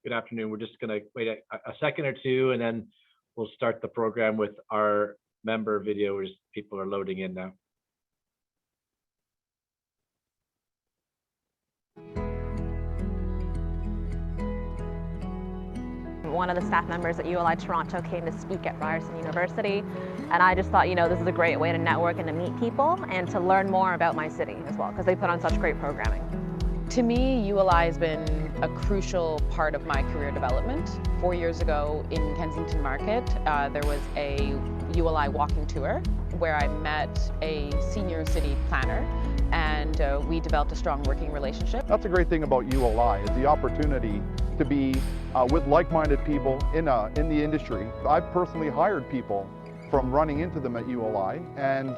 Good afternoon. We're just going to wait a second or two, and then we'll start the program with our member video as people are loading in now. One of the staff members at ULI Toronto came to speak at Ryerson University, and I just thought, this is a great way to network and to meet people and to learn more about my city as well, because they put on such great programming. To me, ULI has been a crucial part of my career development. 4 years ago in Kensington Market, there was a ULI walking tour where I met a senior city planner, and we developed a strong working relationship. That's a great thing about ULI, is the opportunity to be with like-minded people in the industry. I've personally hired people from running into them at ULI and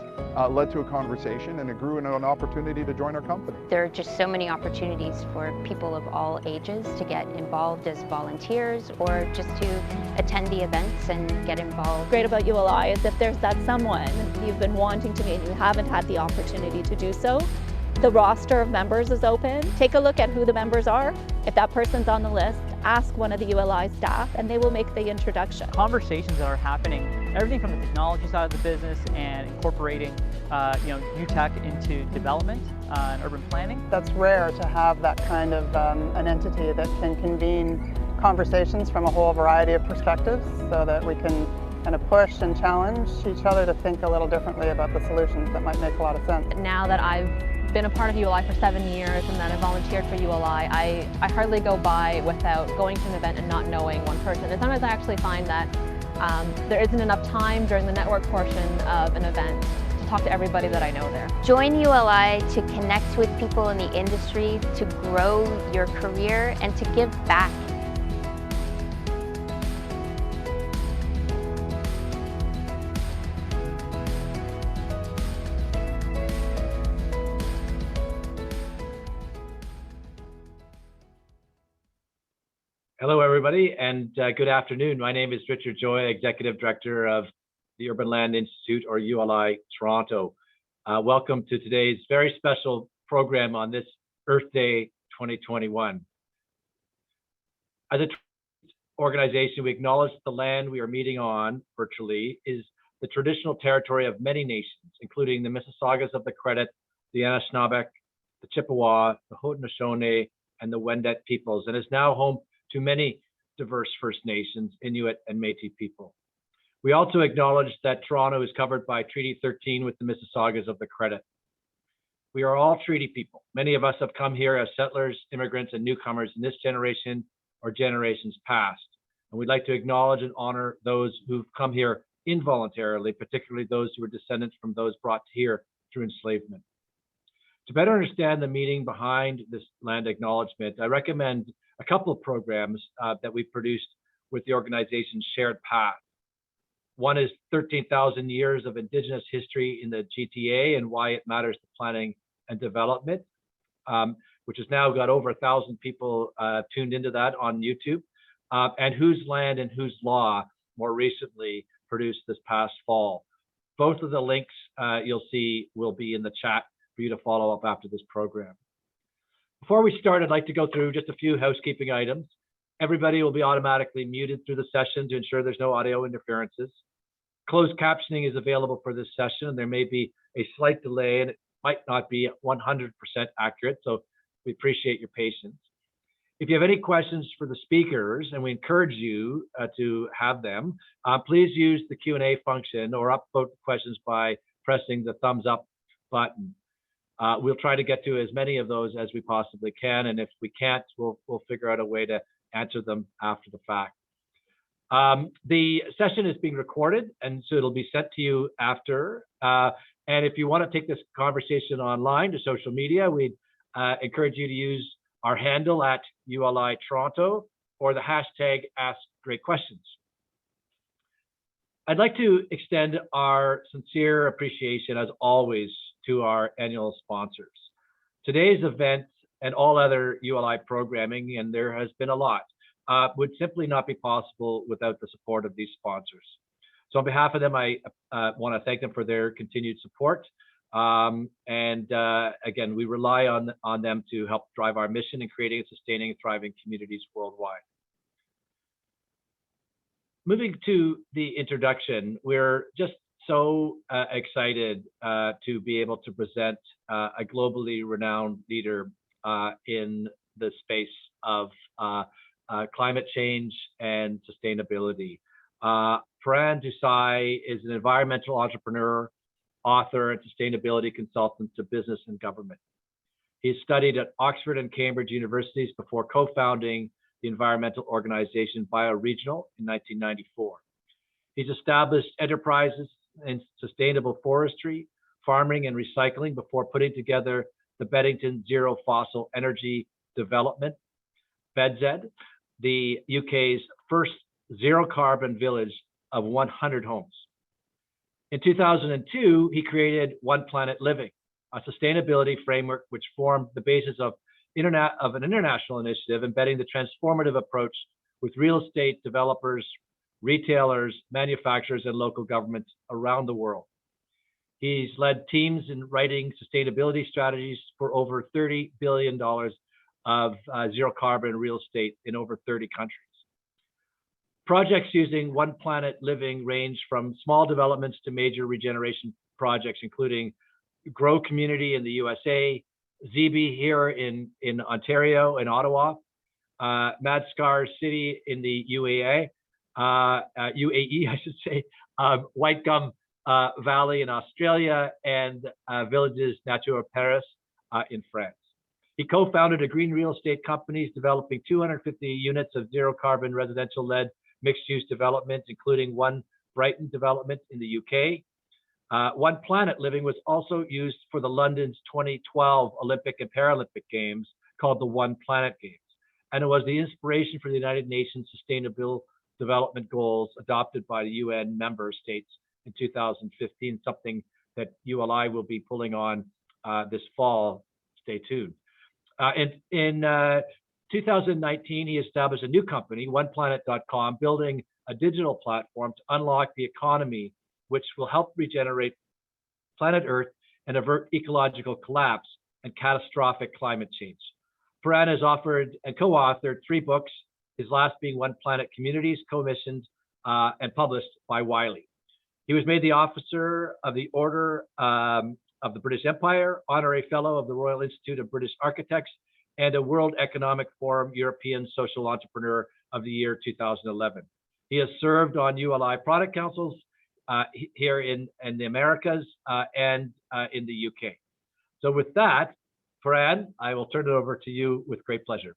led to a conversation, and it grew into an opportunity to join our company. There are just so many opportunities for people of all ages to get involved as volunteers or just to attend the events and get involved. Great about ULI is if there's that someone you've been wanting to meet and you haven't had the opportunity to do so, the roster of members is open. Take a look at who the members are. If that person's on the list, ask one of the ULI staff and they will make the introduction. Conversations that are happening, everything from the technology side of the business and incorporating new tech into development and urban planning. That's rare to have that kind of an entity that can convene conversations from a whole variety of perspectives so that we can kind of push and challenge each other to think a little differently about the solutions that might make a lot of sense. Now that I've been a part of ULI for 7 years and then I volunteered for ULI, I hardly go by without going to an event and not knowing one person. And sometimes I actually find that there isn't enough time during the network portion of an event to talk to everybody that I know there. Join ULI to connect with people in the industry, to grow your career, and to give back. Hello, everybody, and good afternoon. My name is Richard Joy, Executive Director of the Urban Land Institute, or ULI Toronto. Welcome to today's very special program on this Earth Day 2021. As an organization, we acknowledge the land we are meeting on virtually is the traditional territory of many nations, including the Mississaugas of the Credit, the Anishinaabe, the Chippewa, the Haudenosaunee, and the Wendat peoples, and is now home to many diverse First Nations, Inuit, and Métis people. We also acknowledge that Toronto is covered by Treaty 13 with the Mississaugas of the Credit. We are all treaty people. Many of us have come here as settlers, immigrants, and newcomers in this generation or generations past. And we'd like to acknowledge and honor those who've come here involuntarily, particularly those who are descendants from those brought here through enslavement. To better understand the meaning behind this land acknowledgement, I recommend a couple of programs that we produced with the organization Shared Path. One is 13,000 years of Indigenous history in the GTA and why it matters to planning and development, which has now got over 1,000 people tuned into that on YouTube, and Whose Land and Whose Law, more recently produced this past fall. Both of the links you'll see will be in the chat for you to follow up after this program. Before we start, I'd like to go through just a few housekeeping items. Everybody will be automatically muted through the session to ensure there's no audio interferences. Closed captioning is available for this session, and there may be a slight delay, and it might not be 100% accurate, so we appreciate your patience. If you have any questions for the speakers, and we encourage you to have them, please use the Q&A function or upvote questions by pressing the thumbs up button. We'll try to get to as many of those as we possibly can, and if we can't, we'll figure out a way to answer them after the fact. The session is being recorded, and so it'll be sent to you after. And if you want to take this conversation online to social media, we'd encourage you to use our handle at ULI Toronto or the hashtag #AskGreatQuestions. I'd like to extend our sincere appreciation, as always, to our annual sponsors. Today's event and all other ULI programming, and there has been a lot, would simply not be possible without the support of these sponsors. So on behalf of them, I want to thank them for their continued support. Again, we rely on them to help drive our mission in creating and sustaining thriving communities worldwide. moving to the introduction, we're just so excited to be able to present a globally renowned leader in the space of climate change and sustainability. Fran Dusai is an environmental entrepreneur, author, and sustainability consultant to business and government. He studied at Oxford and Cambridge universities before co-founding the environmental organization Bioregional in 1994. He's established enterprises in sustainable forestry, farming, and recycling before putting together the Beddington Zero Fossil Energy Development, BEDZ, the UK's first zero carbon village of 100 homes. In 2002, he created One Planet Living, a sustainability framework which formed the basis of an international initiative embedding the transformative approach with real estate developers, retailers, manufacturers, and local governments around the world. He's led teams in writing sustainability strategies for over $30 billion of zero carbon real estate in over 30 countries. Projects using One Planet Living range from small developments to major regeneration projects, including Grow Community in the USA, ZB here in Ontario, in Ottawa, Madskar City in the UAE, I should say, White Gum Valley in Australia, and Villages Nature Paris in France. He co-founded a green real estate companies developing 250 units of zero carbon residential-led mixed-use developments, including One Brighton development in the UK. One Planet Living was also used for the London's 2012 Olympic and Paralympic Games, called the One Planet Games. And it was the inspiration for the United Nations Sustainable Development Goals adopted by the UN member states in 2015, something that ULI will be pulling on this fall. Stay tuned. In 2019, he established a new company, oneplanet.com, building a digital platform to unlock the economy, which will help regenerate planet Earth and avert ecological collapse and catastrophic climate change. Fran has authored and co-authored 3 books, his last being One Planet Communities, commissioned and published by Wiley. He was made the Officer of the Order of the British Empire, Honorary Fellow of the Royal Institute of British Architects, and a World Economic Forum European Social Entrepreneur of the Year 2011. He has served on ULI product councils here in the Americas and in the UK. So with that, Fran, I will turn it over to you with great pleasure.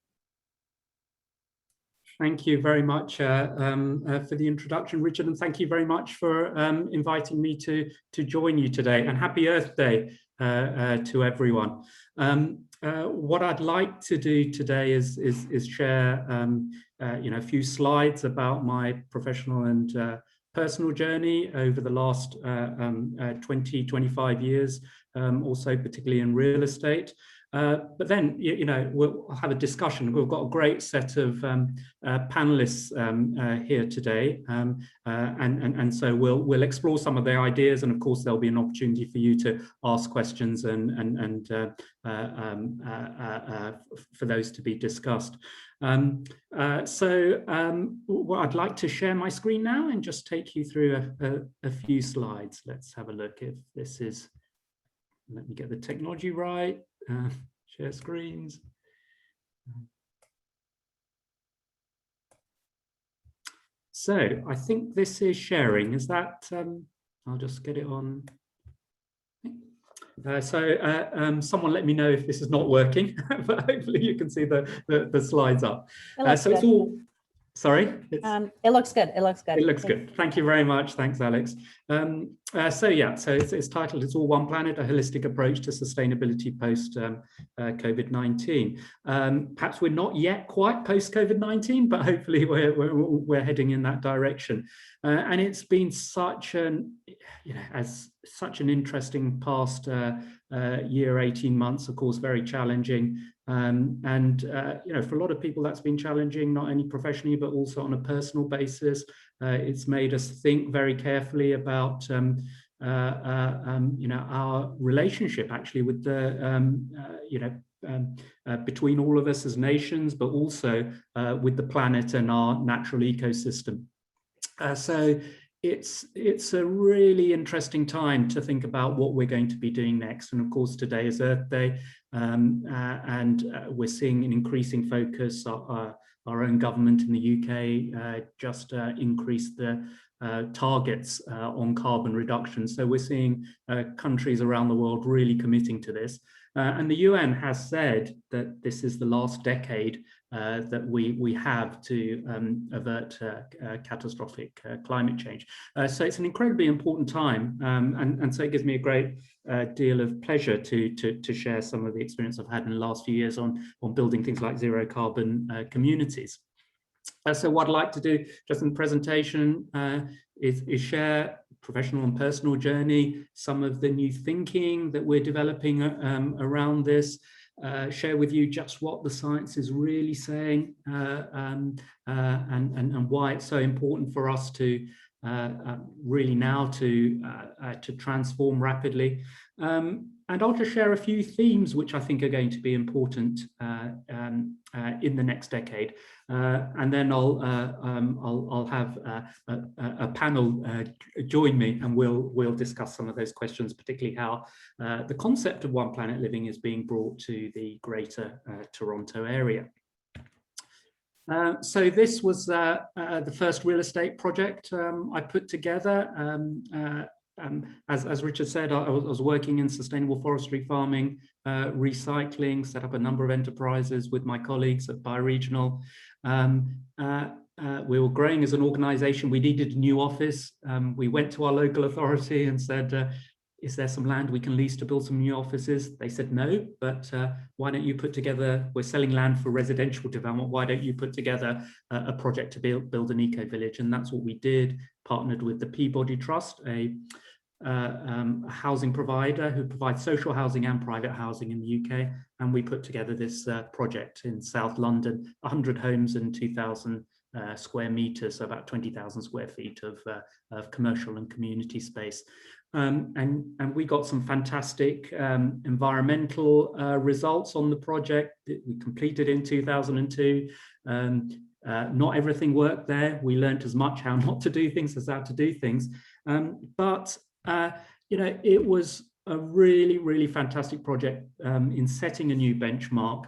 Thank you very much for the introduction, Richard, and thank you very much for inviting me to join you today. And happy Earth Day to everyone. What I'd like to do today is share a few slides about my professional and personal journey over the last 20-25 years, also particularly in real estate. But then, we'll have a discussion. We've got a great set of panelists here today, and so we'll explore some of their ideas, and of course there'll be an opportunity for you to ask questions and for those to be discussed. Well, I'd like to share my screen now and just take you through a few slides. Let's have a look if this is. Let me get the technology right. Share screens. So I think this is sharing. Is that? I'll just get it on. Someone let me know if this is not working, but hopefully you can see the slides up. So it's all. Sorry? It looks good. It looks good. It looks good. Thank you very much. Thanks, Alex. So it's titled, It's All One Planet, A Holistic Approach to Sustainability Post COVID-19. Perhaps we're not yet quite post COVID-19, but hopefully we're heading in that direction. And it's been such an interesting past year, 18 months, of course, very challenging. For a lot of people that's been challenging, not only professionally but also on a personal basis. It's made us think very carefully about our relationship actually with the between all of us as nations, but also with the planet and our natural ecosystem. So it's a really interesting time to think about what we're going to be doing next. And of course, today is Earth Day, and we're seeing an increasing focus. Our own government in the UK just increased the targets on carbon reduction. So we're seeing countries around the world really committing to this. And the UN has said that this is the last decade that we have to avert catastrophic climate change. So it's an incredibly important time, and so it gives me a great deal of pleasure to share some of the experience I've had in the last few years on building things like zero carbon communities. So what I'd like to do just in the presentation is share professional and personal journey, some of the new thinking that we're developing around this, share with you just what the science is really saying, and why it's so important for us to really now to transform rapidly. And I'll just share a few themes which I think are going to be important in the next decade, and then I'll have a panel join me, and we'll discuss some of those questions, particularly how the concept of One Planet Living is being brought to the greater Toronto area. So this was the first real estate project I put together. As Richard said, I was working in sustainable forestry farming, recycling, set up a number of enterprises with my colleagues at Bioregional. We were growing as an organization. We needed a new office. We went to our local authority and said, is there some land we can lease to build some new offices? They said no, but why don't you put together, we're selling land for residential development, why don't you put together a project to build an eco-village? And that's what we did, partnered with the Peabody Trust, a housing provider who provides social housing and private housing in the UK. And we put together this project in South London, 100 homes and 2,000 square meters, so about 20,000 square feet of commercial and community space. And we got some fantastic environmental results on the project that we completed in 2002. Not everything worked there. We learned as much how not to do things as how to do things. But you know, it was a really, really fantastic project in setting a new benchmark,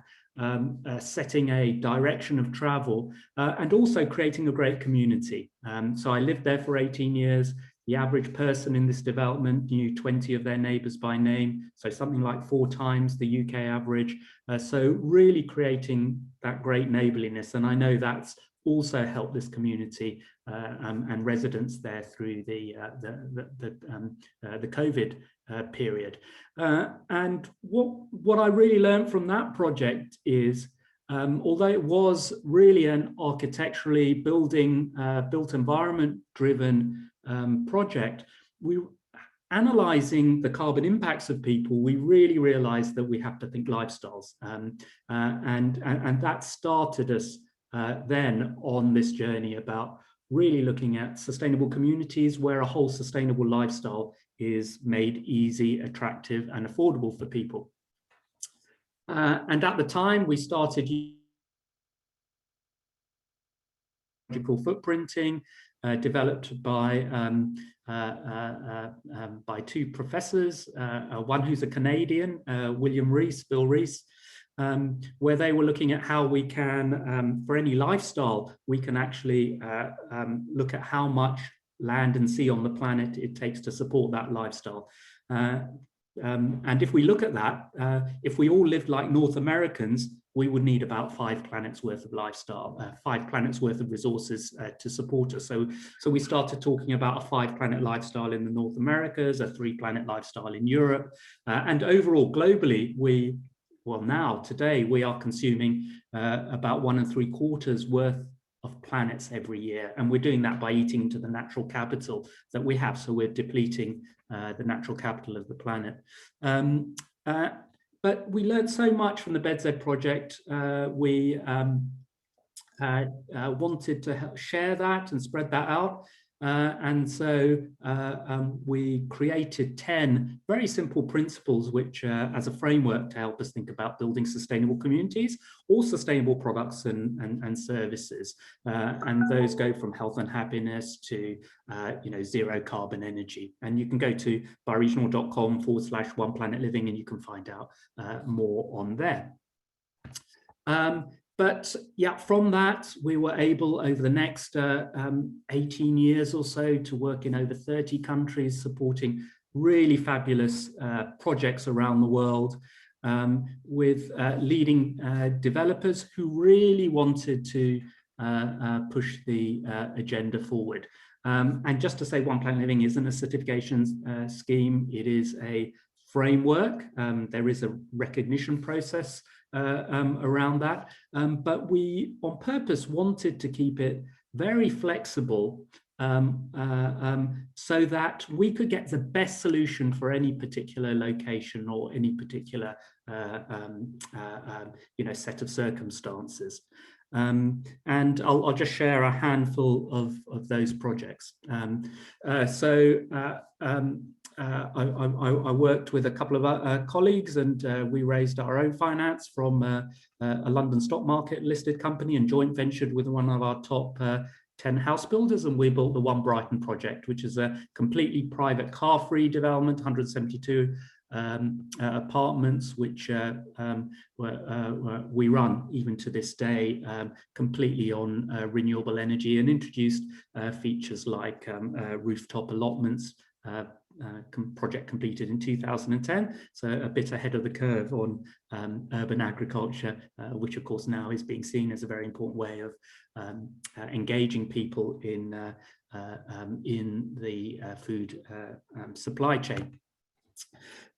setting a direction of travel, and also creating a great community. So I lived there for 18 years. The average person in this development knew 20 of their neighbours by name, so something like 4 times the UK average. So really creating that great neighbourliness, and I know that's also helped this community and residents there through the COVID period. And what I really learned from that project is, although it was really an architecturally built environment driven project, we analyzing the carbon impacts of people, we really realized that we have to think lifestyles, and that started us then on this journey about really looking at sustainable communities where a whole sustainable lifestyle is made easy, attractive and affordable for people. And at the time we started footprinting, developed by 2 professors, one who's a Canadian, Bill Rees, where they were looking at how we can, for any lifestyle, we can actually look at how much land and sea on the planet it takes to support that lifestyle. And if we look at that, if we all lived like North Americans, we would need about 5 planets worth of lifestyle, 5 planets worth of resources to support us. So we started talking about a 5-planet lifestyle in the North Americas, a 3-planet lifestyle in Europe, and overall globally, today we are consuming about 1 3/4 worth of planets every year, and we're doing that by eating into the natural capital that we have. So we're depleting the natural capital of the planet. But we learned so much from the BedZ project. We wanted to share that and spread that out. And so we created 10 very simple principles, which as a framework to help us think about building sustainable communities or sustainable products and services. And those go from health and happiness to zero carbon energy. And you can go to bioregional.com/One Planet Living and you can find out more on there. But yeah, from that, we were able over the next 18 years or so to work in over 30 countries, supporting really fabulous projects around the world with leading developers who really wanted to push the agenda forward. And just to say, One Planet Living isn't a certification scheme, it is a framework. There is a recognition process around that, but we on purpose wanted to keep it very flexible so that we could get the best solution for any particular location or any particular set of circumstances. And I'll just share a handful of those projects. I worked with a couple of colleagues and we raised our own finance from a London stock market listed company and joint ventured with one of our top 10 house builders, and we built the One Brighton project, which is a completely private car-free development, 172 apartments, which we run even to this day completely on renewable energy, and introduced features like rooftop allotments, project completed in 2010, so a bit ahead of the curve on urban agriculture, which of course now is being seen as a very important way of engaging people in the food supply chain.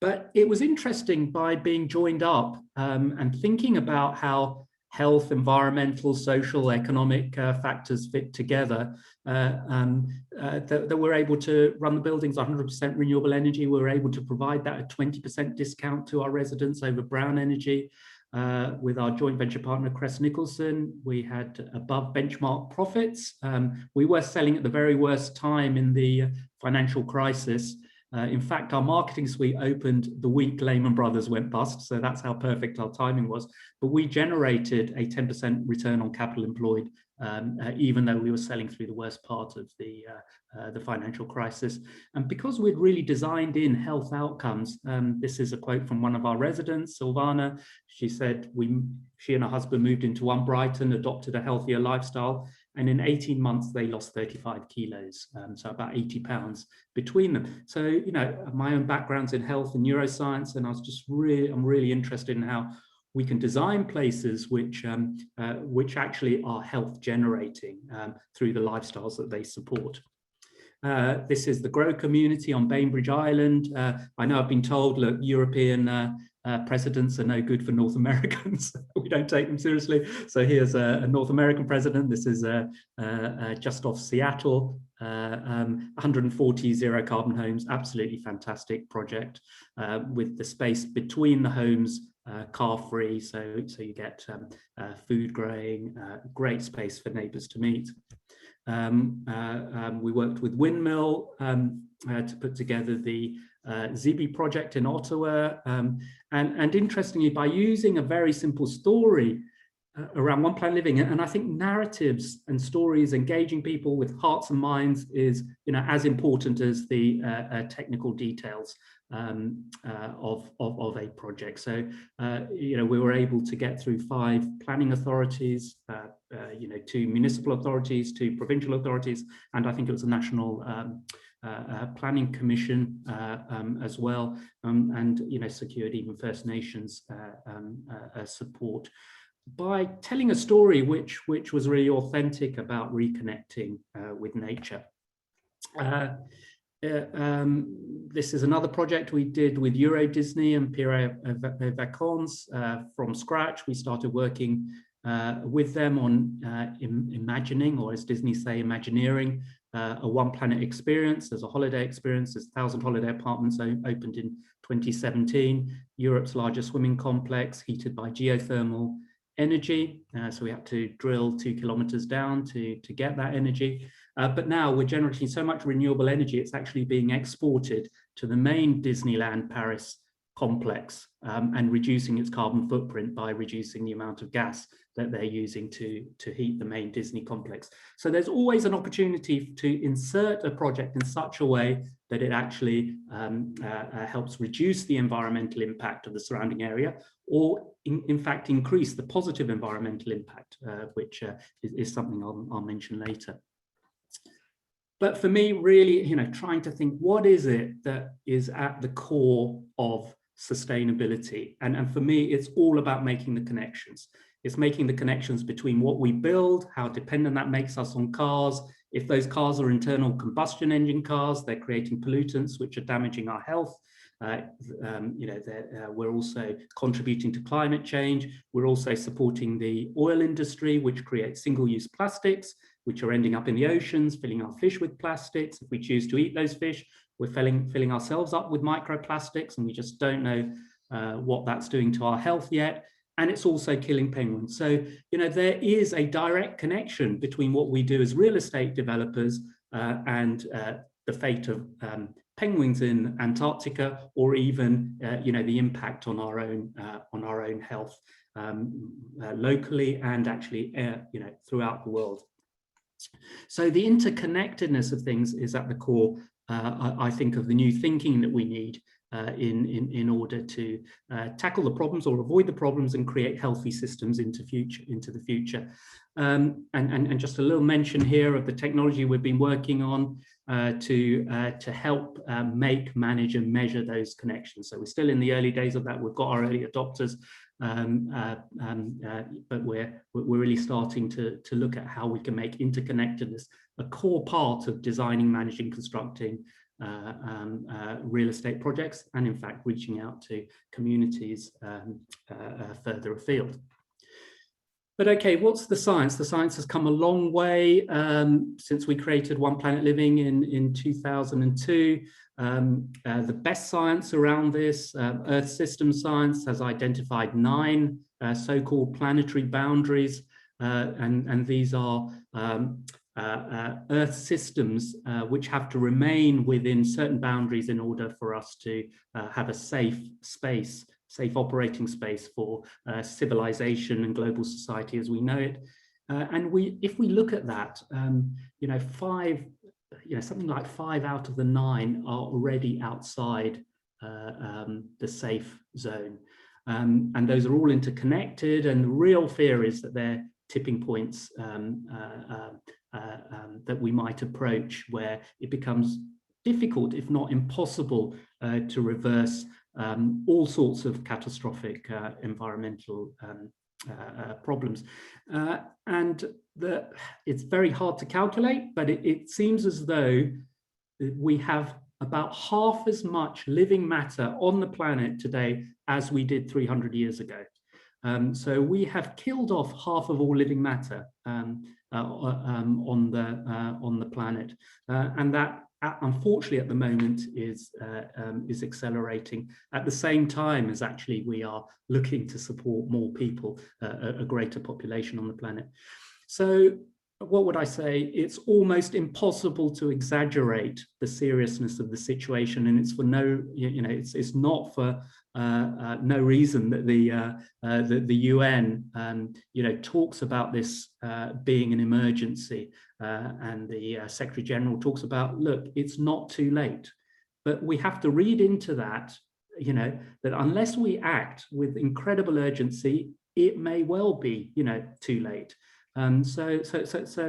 But it was interesting by being joined up and thinking about how health, environmental, social, economic factors fit together, that we're able to run the buildings 100% renewable energy. We were able to provide that at 20% discount to our residents over brown energy. With our joint venture partner, Crest Nicholson, we had above benchmark profits. We were selling at the very worst time in the financial crisis. In fact, our marketing suite opened the week Lehman Brothers went bust, so that's how perfect our timing was. But we generated a 10% return on capital employed, even though we were selling through the worst part of the financial crisis. And because we'd really designed in health outcomes, this is a quote from one of our residents, Silvana. She said, she and her husband moved into One Brighton, adopted a healthier lifestyle, and in 18 months, they lost 35 kilos, so about 80 pounds between them. So, you know, my own background's in health and neuroscience, and I'm really interested in how we can design places which actually are health generating through the lifestyles that they support. This is the Grow community on Bainbridge Island. I know I've been told, look, European presidents are no good for North Americans. We don't take them seriously. So here's a North American president. This is just off Seattle, 140 zero carbon homes, absolutely fantastic project with the space between the homes car-free, so you get food growing, great space for neighbours to meet. We worked with Windmill to put together the ZB project in Ottawa, and interestingly, by using a very simple story around One Planet Living, and I think narratives and stories engaging people with hearts and minds is, you know, as important as the technical details of a project. So, you know, we were able to get through 5 planning authorities, you know, 2 municipal authorities, 2 provincial authorities, and I think it was a national planning commission as well, and, you know, secured even First Nations support by telling a story which was really authentic about reconnecting with nature. This is another project we did with Euro Disney and Pierre Vacances from scratch. We started working with them on imagining, or as Disney say, Imagineering, a One Planet experience. There's a holiday experience. There's 1,000 holiday apartments opened in 2017. Europe's largest swimming complex, heated by geothermal energy. So we have to drill 2 kilometers down to get that energy. But now we're generating so much renewable energy, it's actually being exported to the main Disneyland Paris complex and reducing its carbon footprint by reducing the amount of gas that they're using to heat the main Disney complex. So there's always an opportunity to insert a project in such a way that it actually helps reduce the environmental impact of the surrounding area, or in fact increase the positive environmental impact, which is something I'll mention later. But for me, really, trying to think, what is it that is at the core of sustainability? And for me, it's all about making the connections. It's making the connections between what we build, how dependent that makes us on cars. If those cars are internal combustion engine cars, they're creating pollutants which are damaging our health. We're also contributing to climate change. We're also supporting the oil industry, which creates single-use plastics, which are ending up in the oceans, filling our fish with plastics. If we choose to eat those fish, we're filling ourselves up with microplastics, and we just don't know what that's doing to our health yet. And it's also killing penguins. So, there is a direct connection between what we do as real estate developers and the fate of penguins in Antarctica, or even, the impact on our own health locally and actually, throughout the world. So the interconnectedness of things is at the core, I think, of the new thinking that we need in order to tackle the problems or avoid the problems and create healthy systems into the future. And just a little mention here of the technology we've been working on to help make, manage and measure those connections. So we're still in the early days of that. We've got our early adopters, but we're really starting to look at how we can make interconnectedness a core part of designing, managing, constructing real estate projects, and in fact reaching out to communities further afield. But okay, what's the science? The science has come a long way since we created One Planet Living in 2002. The best science around this, Earth system science, has identified 9 so-called planetary boundaries, and these are Earth systems which have to remain within certain boundaries in order for us to have a safe operating space for civilization and global society as we know it. And if we look at that, something like 5 out of the 9 are already outside the safe zone. And those are all interconnected, and the real fear is that they're tipping points that we might approach where it becomes difficult, if not impossible, to reverse all sorts of catastrophic environmental problems. And it's very hard to calculate, but it seems as though we have about half as much living matter on the planet today as we did 300 years ago. So we have killed off half of all living matter on the planet, and that unfortunately at the moment is accelerating at the same time as actually we are looking to support more people, a greater population on the planet. So what would I say? It's almost impossible to exaggerate the seriousness of the situation, and it's for no, it's not for no reason that the UN, talks about this being an emergency, and the Secretary General talks about, look, it's not too late, but we have to read into that, that unless we act with incredible urgency, it may well be, too late. So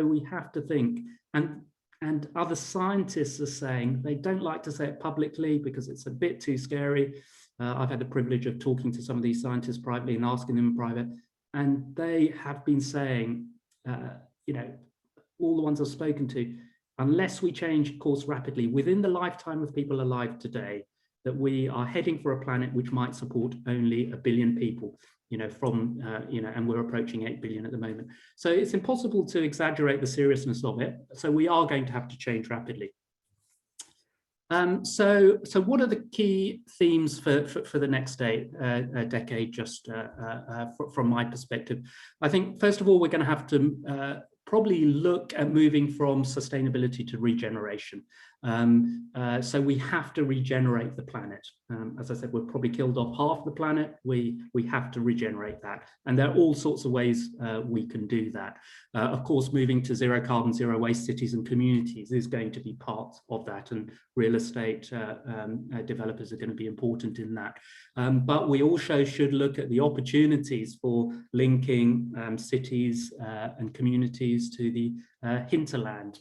we have to think, and other scientists are saying, they don't like to say it publicly because it's a bit too scary. I've had the privilege of talking to some of these scientists privately and asking them in private, and they have been saying, all the ones I've spoken to, unless we change course rapidly within the lifetime of people alive today, that we are heading for a planet which might support only 1 billion people, and we're approaching 8 billion at the moment. So it's impossible to exaggerate the seriousness of it. So we are going to have to change rapidly. So what are the key themes for the next decade, just from my perspective? I think, first of all, we're going to have to probably look at moving from sustainability to regeneration. So we have to regenerate the planet. As I said, we've probably killed off half the planet. We have to regenerate that. And there are all sorts of ways we can do that. Of course, moving to zero carbon, zero waste cities and communities is going to be part of that. And real estate developers are going to be important in that. But we also should look at the opportunities for linking cities and communities to the hinterland,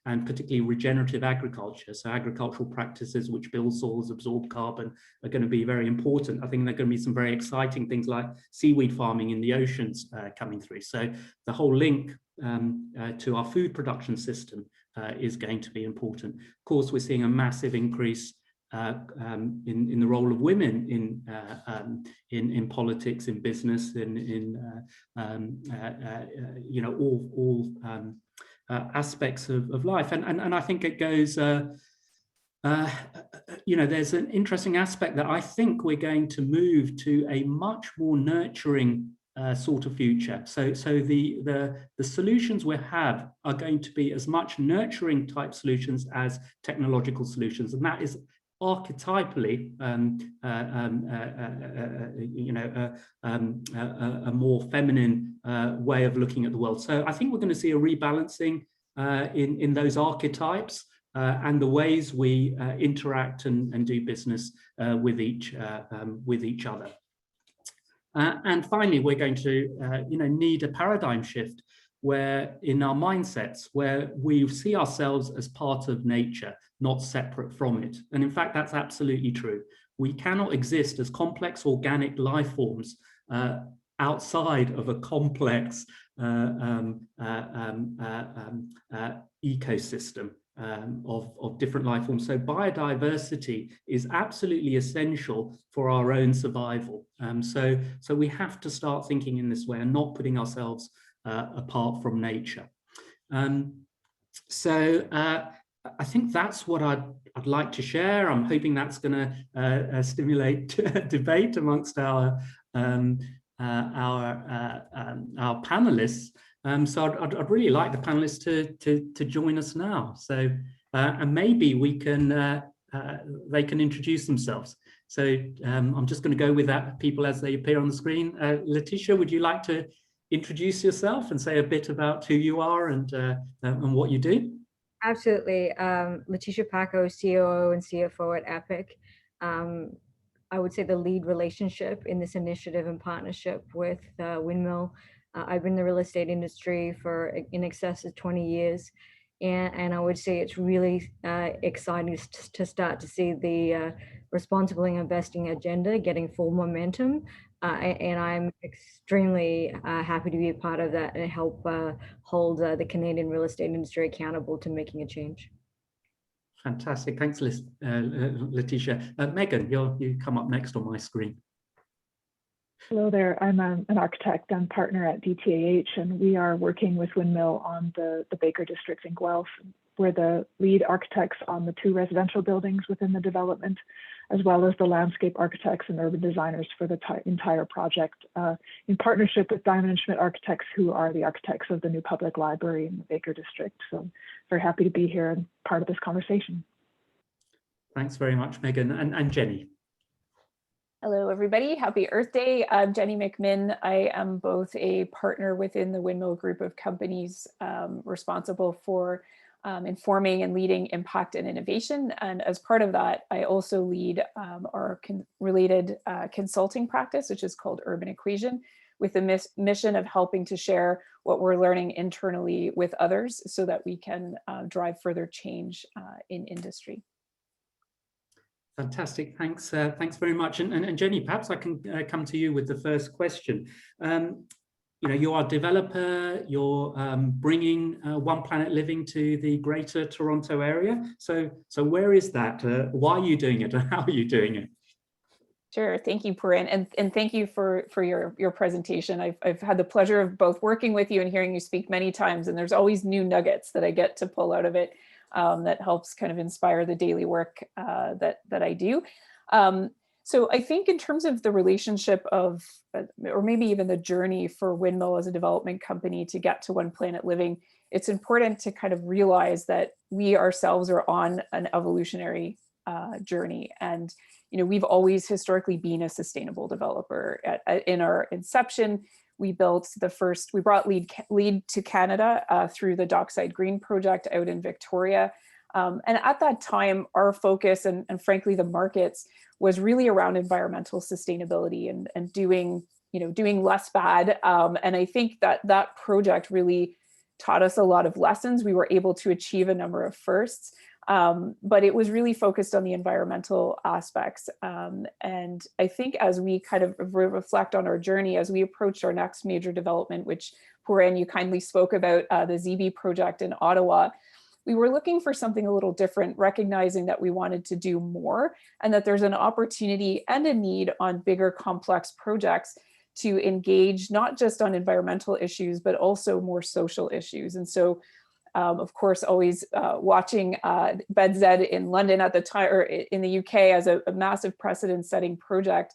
and particularly regenerative agriculture. So agricultural practices which build soils, absorb carbon, are going to be very important. I think there are going to be some very exciting things like seaweed farming in the oceans coming through. So the whole link to our food production system is going to be important. Of course, we're seeing a massive increase in the role of women in politics, in business, in you know, all aspects of life, and I think it goes. You know, there's an interesting aspect that I think we're going to move to a much more nurturing sort of future. So the solutions we have are going to be as much nurturing type solutions as technological solutions, and that is archetypally, you know, a more feminine way of looking at the world. So I think we're going to see a rebalancing in those archetypes and the ways we interact and do business with each other. And finally, we're going to, you know, need a paradigm shift where in our mindsets, where we see ourselves as part of nature, not separate from it. And in fact, that's absolutely true. We cannot exist as complex organic life forms outside of a complex ecosystem of different life forms. So biodiversity is absolutely essential for our own survival. So we have to start thinking in this way and not putting ourselves apart from nature. So I think that's what I'd like to share. I'm hoping that's going to stimulate debate amongst our panelists. So I'd really like the panelists to join us now. So and maybe we can they can introduce themselves. So I'm just going to go with that people as they appear on the screen. Letitia, would you like to introduce yourself and say a bit about who you are and what you do? Absolutely. Letitia Paco, COO and CFO at Epic. I would say the lead relationship in this initiative and partnership with Windmill. I've been in the real estate industry for in excess of 20 years. And I would say it's really exciting to start to see the responsible investing agenda getting full momentum. And I'm extremely happy to be a part of that and help hold the Canadian real estate industry accountable to making a change. Fantastic. Thanks, Letitia. Megan, you come up next on my screen. Hello there. I'm an architect and partner at DTAH, and we are working with Windmill on the Baker District in Guelph. We're the lead architects on the 2 residential buildings within the development, as well as the landscape architects and urban designers for the entire project, in partnership with Diamond & Schmidt Architects, who are the architects of the new public library in the Baker District. So very happy to be here and part of this conversation. Thanks very much, Megan. And Jenny. Hello, everybody. Happy Earth Day. I'm Jenny McMinn. I am both a partner within the Windmill group of companies responsible for informing and leading impact and innovation. And as part of that, I also lead our related consulting practice, which is called Urban Equation, with the mission of helping to share what we're learning internally with others so that we can drive further change in industry. Fantastic, thanks very much. And Jenny, perhaps I can come to you with the first question. You know, you are a developer, you're bringing One Planet Living to the Greater Toronto area. So where is that? Why are you doing it and how are you doing it? Sure, thank you, Purin, and thank you for your presentation. I've had the pleasure of both working with you and hearing you speak many times, and there's always new nuggets that I get to pull out of it. that helps kind of inspire the daily work that I do. So I think in terms of the relationship of, or maybe even the journey for Windmill as a development company to get to One Planet Living, it's important to kind of realize that we ourselves are on an evolutionary journey. And, you know, we've always historically been a sustainable developer. In our inception, we brought LEED to Canada through the Dockside Green project out in Victoria. And at that time, our focus and frankly, the markets was really around environmental sustainability and doing less bad. And I think that project really taught us a lot of lessons. We were able to achieve a number of firsts, but it was really focused on the environmental aspects. And I think as we kind of reflect on our journey, as we approach our next major development, which Pooran, you kindly spoke about, the ZB project in Ottawa, we were looking for something a little different, recognizing that we wanted to do more and that there's an opportunity and a need on bigger complex projects to engage not just on environmental issues, but also more social issues. And so, of course, always watching BedZ in London at the time, or in the UK as a massive precedent-setting project,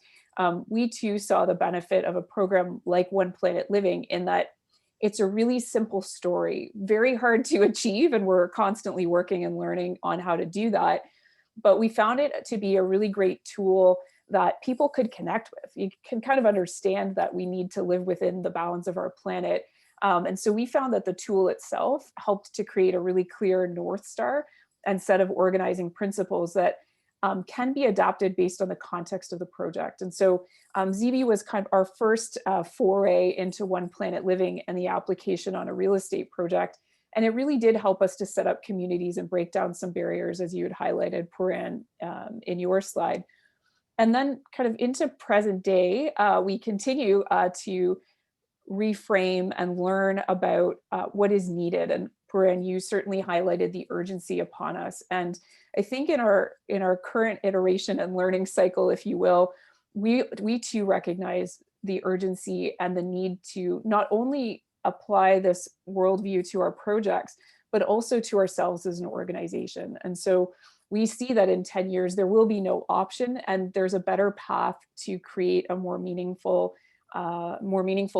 we too saw the benefit of a program like One Planet Living in that it's a really simple story, very hard to achieve, and we're constantly working and learning on how to do that. But we found it to be a really great tool that people could connect with. You can kind of understand that we need to live within the bounds of our planet. And so we found that the tool itself helped to create a really clear North Star and set of organizing principles that can be adapted based on the context of the project. And so ZB was kind of our first foray into One Planet Living and the application on a real estate project. And it really did help us to set up communities and break down some barriers, as you had highlighted, Pooran, in your slide. And then kind of into present day, we continue to reframe and learn about what is needed. And Pooran, you certainly highlighted the urgency upon us. And I think in our current iteration and learning cycle, if you will, we too recognize the urgency and the need to not only apply this worldview to our projects, but also to ourselves as an organization. And so we see that in 10 years, there will be no option, and there's a better path to create a more meaningful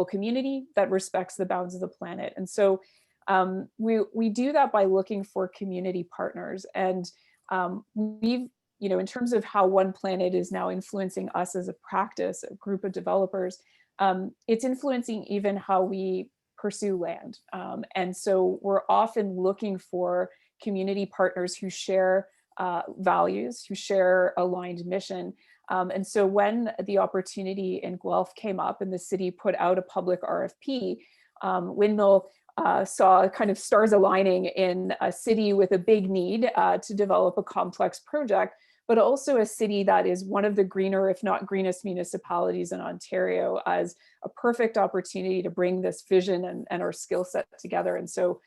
community that respects the bounds of the planet. And so we do that by looking for community partners. And we've, in terms of how One Planet is now influencing us as a practice, a group of developers, it's influencing even how we pursue land. And so we're often looking for community partners who share values, who share aligned mission. And so when the opportunity in Guelph came up and the city put out a public RFP, Windmill saw kind of stars aligning in a city with a big need to develop a complex project, but also a city that is one of the greener, if not greenest municipalities in Ontario, as a perfect opportunity to bring this vision and our skill set together. And so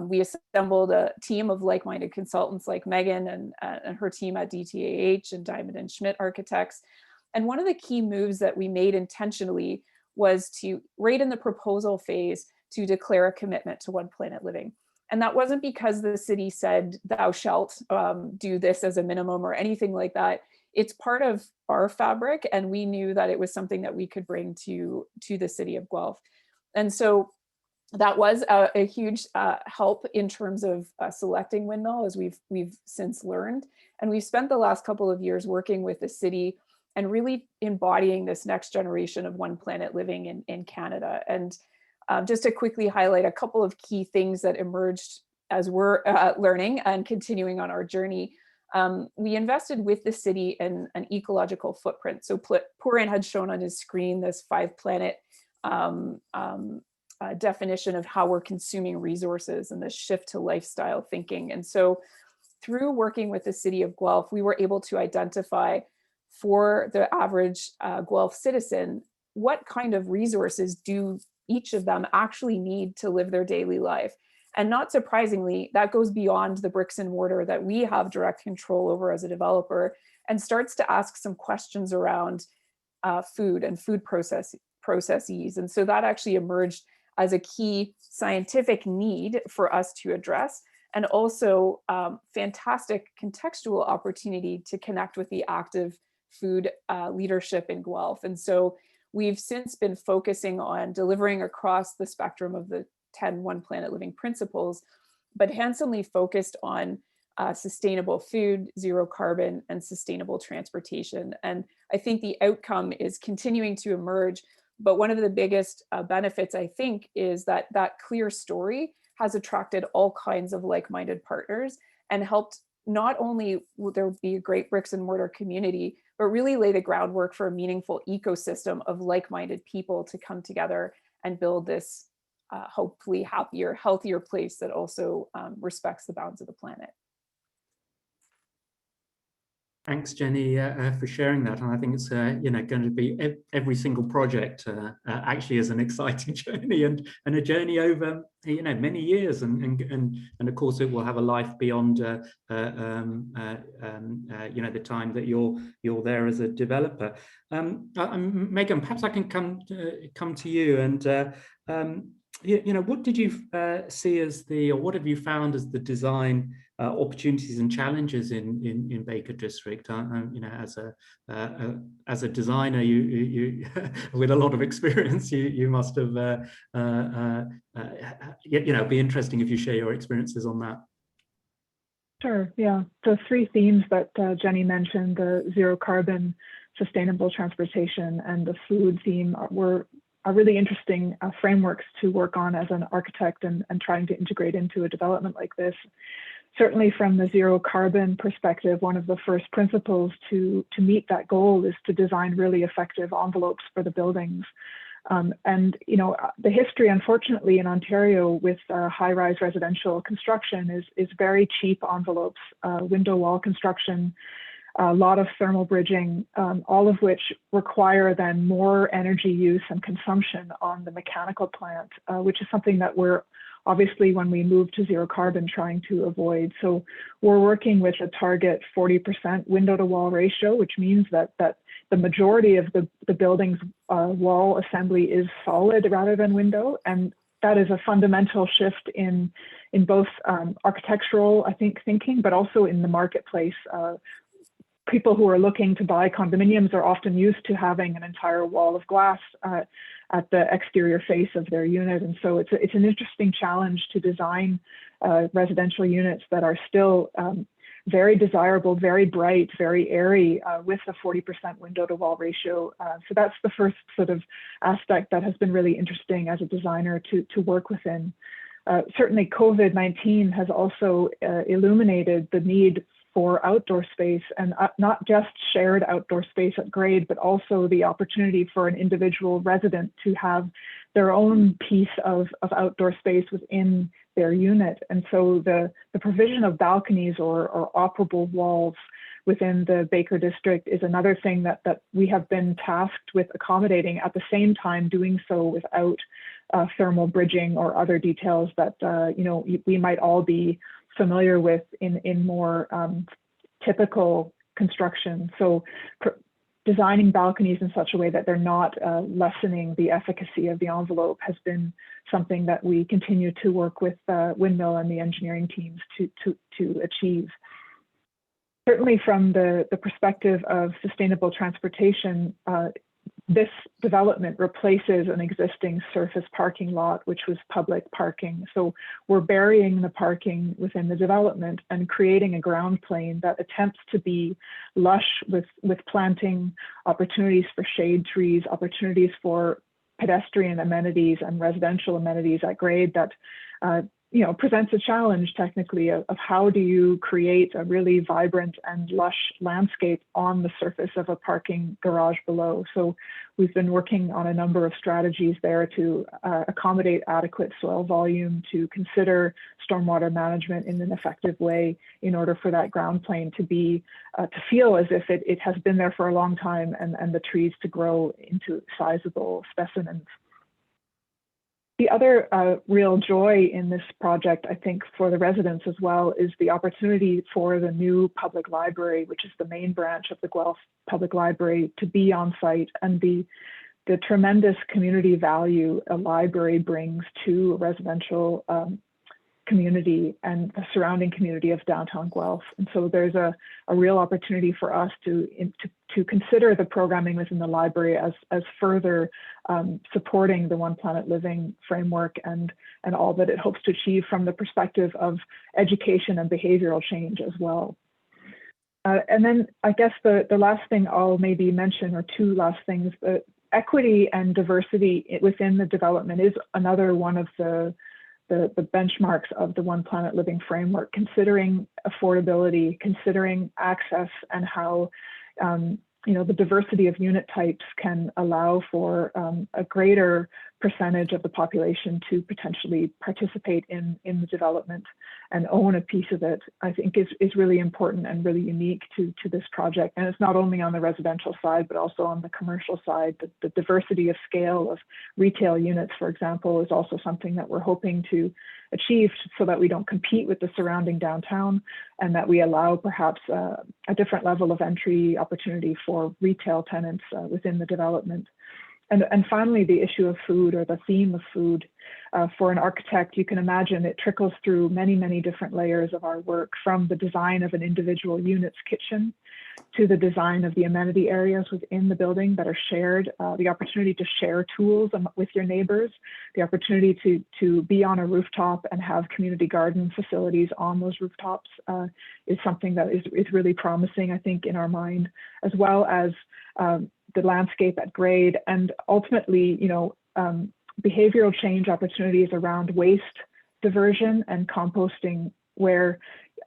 we assembled a team of like-minded consultants like Megan and her team at DTAH and Diamond and Schmidt Architects. And one of the key moves that we made intentionally was to, right in the proposal phase, to declare a commitment to One Planet Living. And that wasn't because the city said, thou shalt do this as a minimum or anything like that. It's part of our fabric, and we knew that it was something that we could bring to the city of Guelph. And so that was a huge help in terms of selecting Windmill, as we've since learned. And we've spent the last couple of years working with the city and really embodying this next generation of One Planet Living in Canada. And just to quickly highlight a couple of key things that emerged as we're learning and continuing on our journey. We invested with the city in an ecological footprint. So Pooran had shown on his screen this 5-planet definition of how we're consuming resources and the shift to lifestyle thinking. And so through working with the city of Guelph, we were able to identify for the average Guelph citizen, what kind of resources do each of them actually need to live their daily life. And not surprisingly, that goes beyond the bricks and mortar that we have direct control over as a developer, and starts to ask some questions around food and food processes. And so that actually emerged as a key scientific need for us to address. and also fantastic contextual opportunity to connect with the active food leadership in Guelph. And so we've since been focusing on delivering across the spectrum of the 10 One Planet Living principles, but handsomely focused on sustainable food, zero carbon, and sustainable transportation. And I think the outcome is continuing to emerge. But one of the biggest benefits, I think, is that that clear story has attracted all kinds of like-minded partners and helped not only will there be a great bricks and mortar community, but really lay the groundwork for a meaningful ecosystem of like-minded people to come together and build this hopefully happier, healthier place that also respects the bounds of the planet. Thanks, Jenny, for sharing that. And I think it's going to be every single project actually is an exciting journey and a journey over many years, and of course it will have a life beyond the time that you're there as a developer. Megan, perhaps I can come to you and. What did you see as what have you found as the design opportunities and challenges in Baker District? As a designer, you with a lot of experience, you must have be interesting if you share your experiences on that. Sure, yeah. The three themes that Jenny mentioned, the zero carbon, sustainable transportation, and the food theme are really interesting frameworks to work on as an architect and trying to integrate into a development like this. Certainly from the zero carbon perspective, one of the first principles to meet that goal is to design really effective envelopes for the buildings. The history, unfortunately, in Ontario with high-rise residential construction is very cheap envelopes, window wall construction, a lot of thermal bridging, all of which require then more energy use and consumption on the mechanical plant, which is something that we're obviously, when we move to zero carbon, trying to avoid. So we're working with a target 40% window to wall ratio, which means that the majority of the building's wall assembly is solid rather than window. And that is a fundamental shift in both architectural, I think, thinking, but also in the marketplace. People who are looking to buy condominiums are often used to having an entire wall of glass at the exterior face of their unit. And so it's an interesting challenge to design residential units that are still very desirable, very bright, very airy with a 40% window to wall ratio. So that's the first sort of aspect that has been really interesting as a designer to work within. Certainly COVID-19 has also illuminated the need for outdoor space, and not just shared outdoor space at grade, but also the opportunity for an individual resident to have their own piece of outdoor space within their unit. And so the provision of balconies or operable walls within the Baker District is another thing that we have been tasked with accommodating, at the same time doing so without thermal bridging or other details that we might all be familiar with in more typical construction. So designing balconies in such a way that they're not lessening the efficacy of the envelope has been something that we continue to work with Windmill and the engineering teams to achieve. Certainly from the perspective of sustainable transportation, this development replaces an existing surface parking lot, which was public parking. So we're burying the parking within the development and creating a ground plane that attempts to be lush with planting, opportunities for shade trees, opportunities for pedestrian amenities and residential amenities at grade that presents a challenge technically of how do you create a really vibrant and lush landscape on the surface of a parking garage below. So we've been working on a number of strategies there to accommodate adequate soil volume, to consider stormwater management in an effective way in order for that ground plane to be, to feel as if it has been there for a long time and the trees to grow into sizable specimens. The other real joy in this project, I think, for the residents as well, is the opportunity for the new public library, which is the main branch of the Guelph Public Library, to be on site, and the tremendous community value a library brings to a residential community and the surrounding community of downtown Guelph. And so there's a real opportunity for us to consider the programming within the library as further supporting the One Planet Living framework and all that it hopes to achieve from the perspective of education and behavioral change as well. And then I guess the last thing I'll maybe mention, or two last things, equity and diversity within the development is another one of the benchmarks of the One Planet Living framework, considering affordability, considering access, and how the diversity of unit types can allow for a greater percentage of the population to potentially participate in the development and own a piece of it, I think is really important and really unique to this project. And it's not only on the residential side, but also on the commercial side. The diversity of scale of retail units, for example, is also something that we're hoping to achieve so that we don't compete with the surrounding downtown, and that we allow perhaps a different level of entry opportunity for retail tenants within the development. And finally, the issue of food, or the theme of food. For an architect, you can imagine it trickles through many, many different layers of our work, from the design of an individual unit's kitchen to the design of the amenity areas within the building that are shared, the opportunity to share tools with your neighbors, the opportunity to be on a rooftop and have community garden facilities on those rooftops is something that is really promising, I think, in our mind, as well as the landscape at grade, and ultimately, behavioral change opportunities around waste diversion and composting, where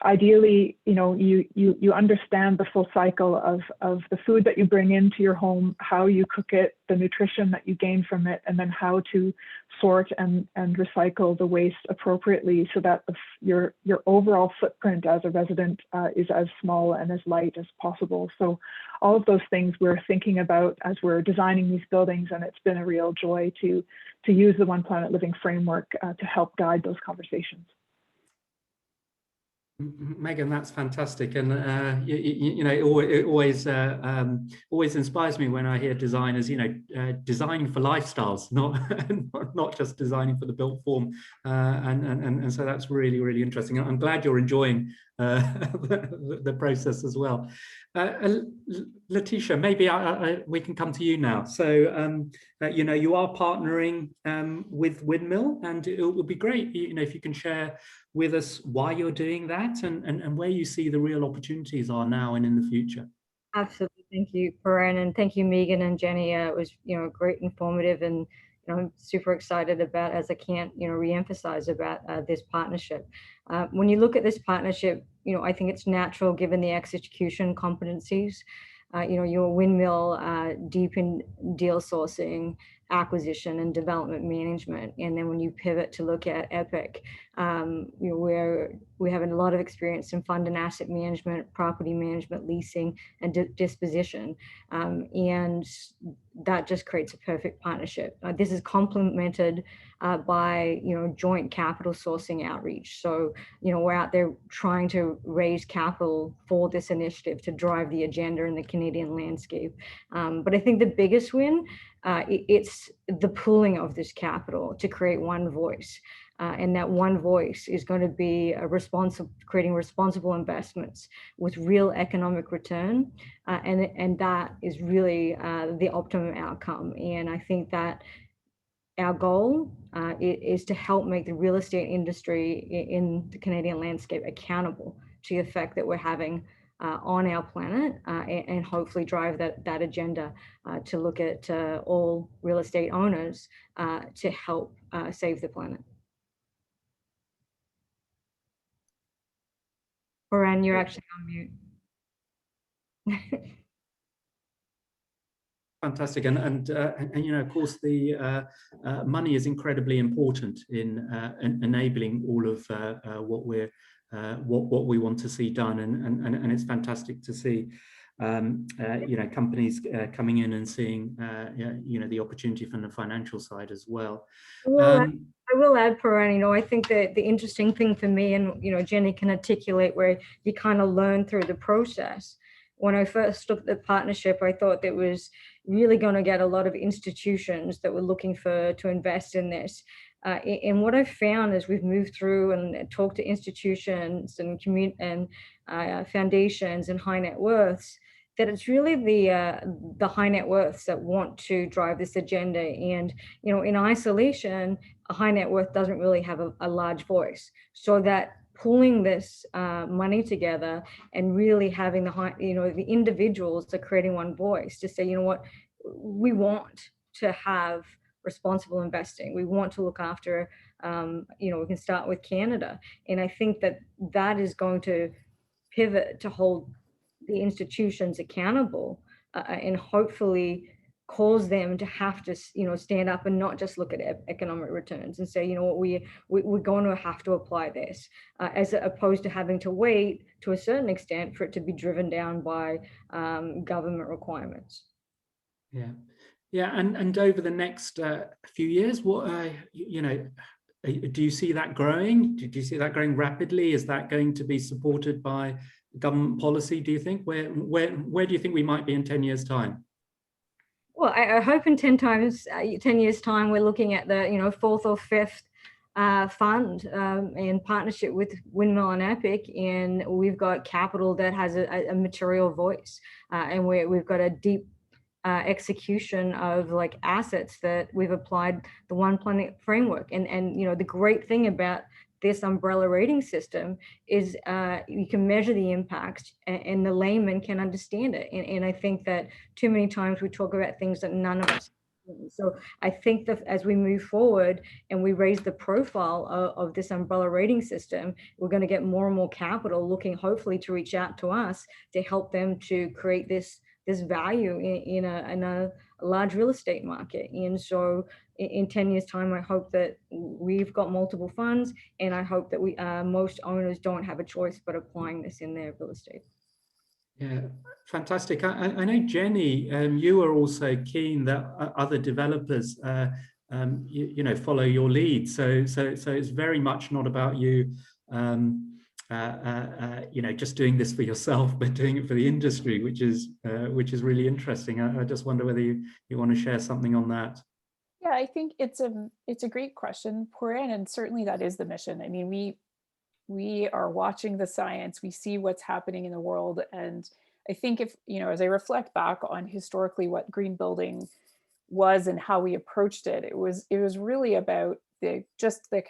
ideally, you understand the full cycle of the food that you bring into your home, how you cook it, the nutrition that you gain from it, and then how to sort and recycle the waste appropriately so that your overall footprint as a resident is as small and as light as possible. So all of those things we're thinking about as we're designing these buildings, and it's been a real joy to use the One Planet Living framework to help guide those conversations. Megan, that's fantastic, and it always inspires me when I hear designers, designing for lifestyles, not just designing for the built form, and so that's really, really interesting. I'm glad you're enjoying the process as well. Letitia, maybe we can come to you now. So you are partnering with Windmill, and it would be great, if you can share with us why you're doing that and where you see the real opportunities are now and in the future. Absolutely. Thank you, Fran, and thank you, Megan and Jenny. It was, great, informative, and I'm super excited about, as I can't, reemphasize about this partnership. When you look at this partnership, I think it's natural given the execution competencies. Your Windmill deep in deal sourcing, acquisition, and development management. And then when you pivot to look at Epic, where we have a lot of experience in fund and asset management, property management, leasing, and disposition. And that just creates a perfect partnership. This is complemented by, joint capital sourcing outreach. So, we're out there trying to raise capital for this initiative to drive the agenda in the Canadian landscape. But I think the biggest win, it's the pooling of this capital to create one voice. And that one voice is going to be creating responsible investments with real economic return. And that is really the optimum outcome. And I think that our goal is to help make the real estate industry in the Canadian landscape accountable to the effect that we're having on our planet, and hopefully drive that agenda to look at all real estate owners to help save the planet. Fran, you're actually on mute. Fantastic, and of course the money is incredibly important in enabling all of what we want to see done, and it's fantastic to see companies coming in and seeing the opportunity from the financial side as well. I will add, Fran, I think that the interesting thing for me, and Jenny can articulate, where you kind of learn through the process. When I first looked at the partnership, I thought that was really going to get a lot of institutions that were looking to invest in this. And what I've found as we've moved through and talked to institutions and foundations and high net worths, that it's really the high net worths that want to drive this agenda. And in isolation, a high net worth doesn't really have a large voice. So that pulling this money together and really having the individuals are creating one voice to say, what, we want to have responsible investing. We want to look after, we can start with Canada. And I think that is going to pivot to hold the institutions accountable and hopefully cause them to have to, stand up and not just look at economic returns and say, what, we're going to have to apply this, as opposed to having to wait to a certain extent for it to be driven down by government requirements. Yeah. Yeah, and over the next few years, what do you see that growing? Do you see that growing rapidly? Is that going to be supported by government policy, do you think? Where do you think we might be in 10 years' time? Well, I hope in 10 years' time, we're looking at the fourth or fifth fund in partnership with Windmill and Epic, and we've got capital that has a material voice, and we've got a deep execution of assets that we've applied the One Planet framework. And the great thing about this umbrella rating system is you can measure the impact and the layman can understand it. And I think that too many times we talk about things that none of us. So I think that as we move forward and we raise the profile of this umbrella rating system, we're going to get more and more capital looking hopefully to reach out to us to help them to create this value in a large real estate market. And so in 10 years' time, I hope that we've got multiple funds, and I hope that most owners don't have a choice but applying this in their real estate. Yeah, fantastic. I know, Jenny, you are also keen that other developers follow your lead. So it's very much not about you just doing this for yourself, but doing it for the industry, which is really interesting. I just wonder whether you want to share something on that. Yeah, I think it's a great question, Pooran, and certainly that is the mission. I mean, we are watching the science, we see what's happening in the world, and I think if as I reflect back on historically what green building was and how we approached it, it was really about the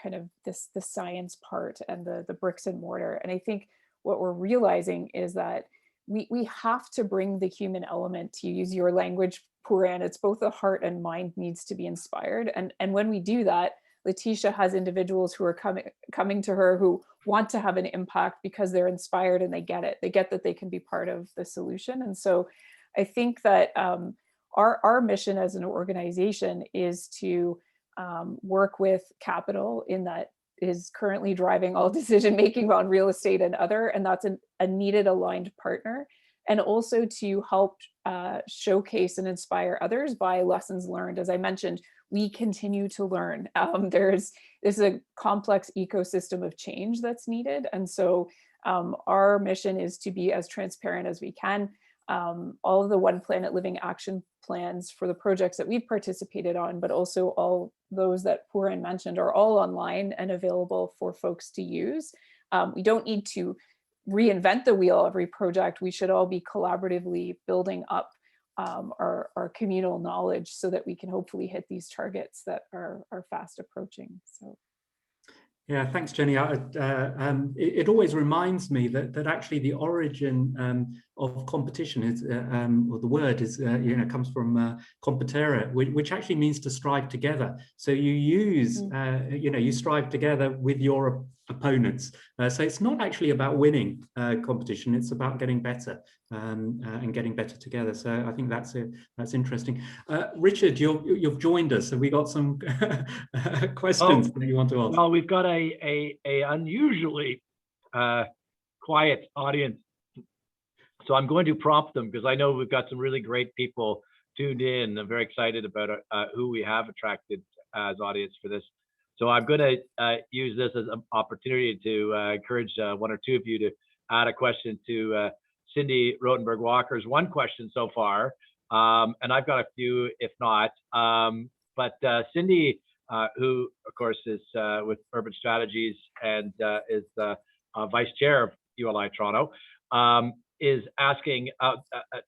kind of the science part and the bricks and mortar. And I think what we're realizing is that we have to bring the human element, to use your language, Pooran. It's both the heart and mind needs to be inspired. And when we do that, Letitia has individuals who are coming to her who want to have an impact because they're inspired and they get it. They get that they can be part of the solution. And so I think that our mission as an organization is to work with capital in that is currently driving all decision making on real estate and other, and that's a needed aligned partner, and also to help showcase and inspire others by lessons learned. As I mentioned, we continue to learn. There's a complex ecosystem of change that's needed, and so our mission is to be as transparent as we can. All of the One Planet Living action plans for the projects that we've participated on, but also all those that Pooran mentioned, are all online and available for folks to use. We don't need to reinvent the wheel every project. We should all be collaboratively building up our communal knowledge so that we can hopefully hit these targets that are fast approaching. So. Yeah, thanks, Jenny. It always reminds me that actually the origin of competition is, or the word is, comes from competere, which actually means to strive together. So you use, you strive together with your opponents. So it's not actually about winning competition; it's about getting better and getting better together. So I think that's interesting. Richard, you've joined us. Have we got some questions that you want to ask? Well, we've got a unusually quiet audience, so I'm going to prompt them because I know we've got some really great people tuned in. I'm very excited about who we have attracted as audience for this. So I'm going to use this as an opportunity to encourage one or two of you to add a question to Cindy Rotenberg-Walker's one question so far, and I've got a few if not. But Cindy who, of course, is with Urban Strategies and is Vice Chair of ULI Toronto, is asking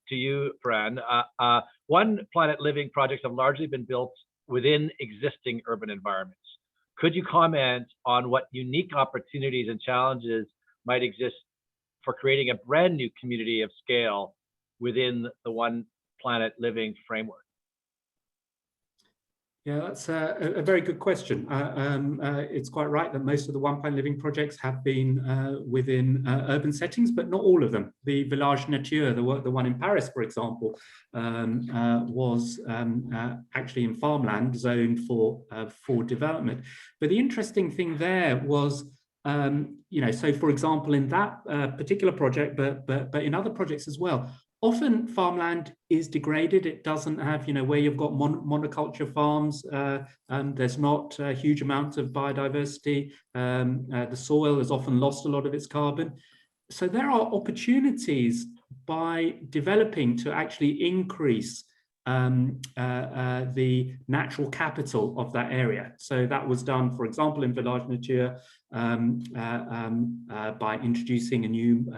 to you, Fran, One Planet Living projects have largely been built within existing urban environments. Could you comment on what unique opportunities and challenges might exist for creating a brand new community of scale within the One Planet Living framework? Yeah, that's a very good question. It's quite right that most of the One Planet Living projects have been within urban settings, but not all of them. The Village Nature, the one in Paris, for example, was actually in farmland zoned for development. But the interesting thing there was, so for example, in that particular project, but in other projects as well, often farmland is degraded. It doesn't have, where you've got monoculture farms, there's not a huge amount of biodiversity. The soil has often lost a lot of its carbon. So there are opportunities by developing to actually increase the natural capital of that area. So that was done, for example, in Village Nature by introducing a new,